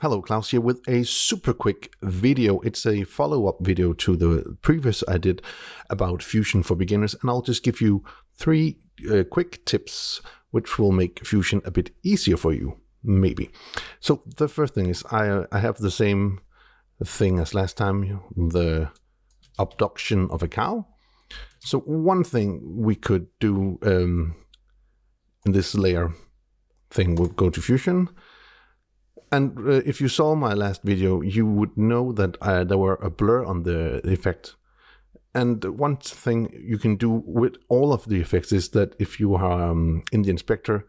Hello, Klaus here with a super quick video. It's a follow-up video to the previous I did about Fusion for beginners, and I'll just give you three quick tips which will make Fusion a bit easier for you, maybe. So the first thing is I have the same thing as last time, the abduction of a cow. So one thing we could do in this layer thing, we'll go to Fusion. And if you saw my last video, you would know that there were a blur on the effect. And one thing you can do with all of the effects is that if you are in the inspector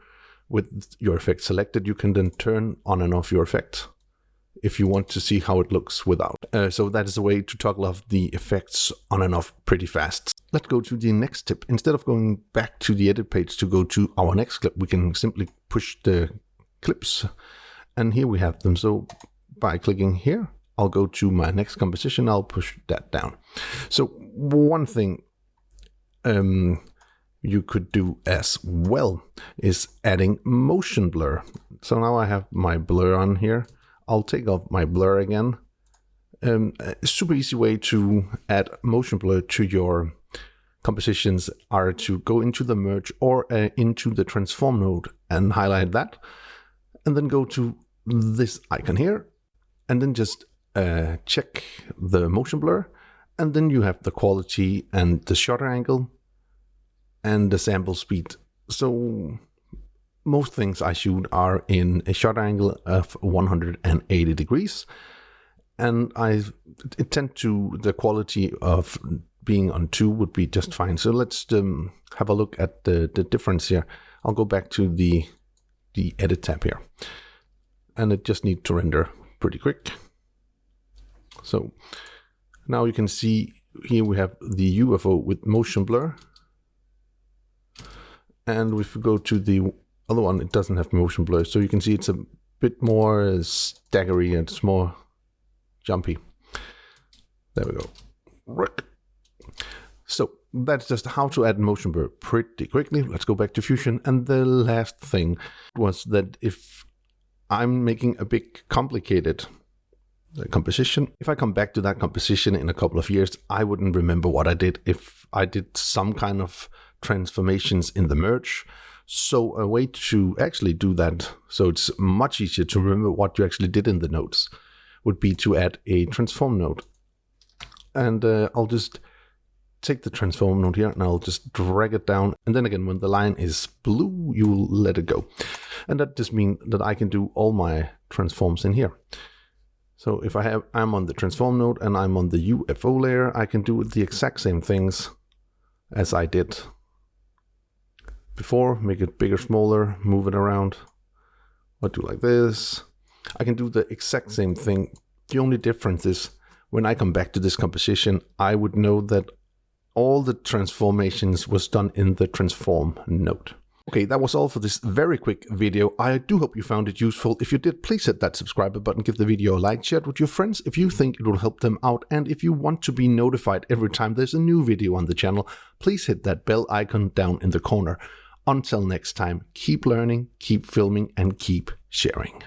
with your effect selected, you can then turn on and off your effect if you want to see how it looks without. So that is a way to toggle off the effects on and off pretty fast. Let's go to the next tip. Instead of going back to the edit page to go to our next clip, we can simply push the clips. And here we have them. So by clicking here, I'll go to my next composition. I'll push that down. So one thing you could do as well is adding motion blur. So now I have my blur on here. I'll take off my blur again. A super easy way to add motion blur to your compositions are to go into the merge or into the transform node and highlight that. And then go to this icon here, and then just check the motion blur, and then you have the quality and the shutter angle and the sample speed. So most things I shoot are in a shutter angle of 180 degrees, and it tend to the quality of being on 2 would be just fine. So let's have a look at the difference here. I'll go back to the edit tab here. And it just needs to render pretty quick. So now you can see here we have the UFO with motion blur. And if we go to the other one, it doesn't have motion blur. So you can see it's a bit more staggery and it's more jumpy. There we go. So that's just how to add motion blur pretty quickly. Let's go back to Fusion. And the last thing was that if I'm making a big complicated composition, if I come back to that composition in a couple of years, I wouldn't remember what I did if I did some kind of transformations in the merge. So a way to actually do that, so it's much easier to remember what you actually did in the nodes, would be to add a transform node. And I'll just take the transform node here and I'll just drag it down. And then again, when the line is blue, you'll let it go. And that just means that I can do all my transforms in here. So if I'm on the transform node and I'm on the UFO layer, I can do the exact same things as I did before. Make it bigger, smaller, move it around. I'll do like this. I can do the exact same thing. The only difference is when I come back to this composition, I would know that all the transformations was done in the transform node. Okay, that was all for this very quick video. I do hope you found it useful. If you did, please hit that subscribe button, give the video a like, share it with your friends if you think it will help them out. And if you want to be notified every time there's a new video on the channel, please hit that bell icon down in the corner. Until next time, keep learning, keep filming, and keep sharing.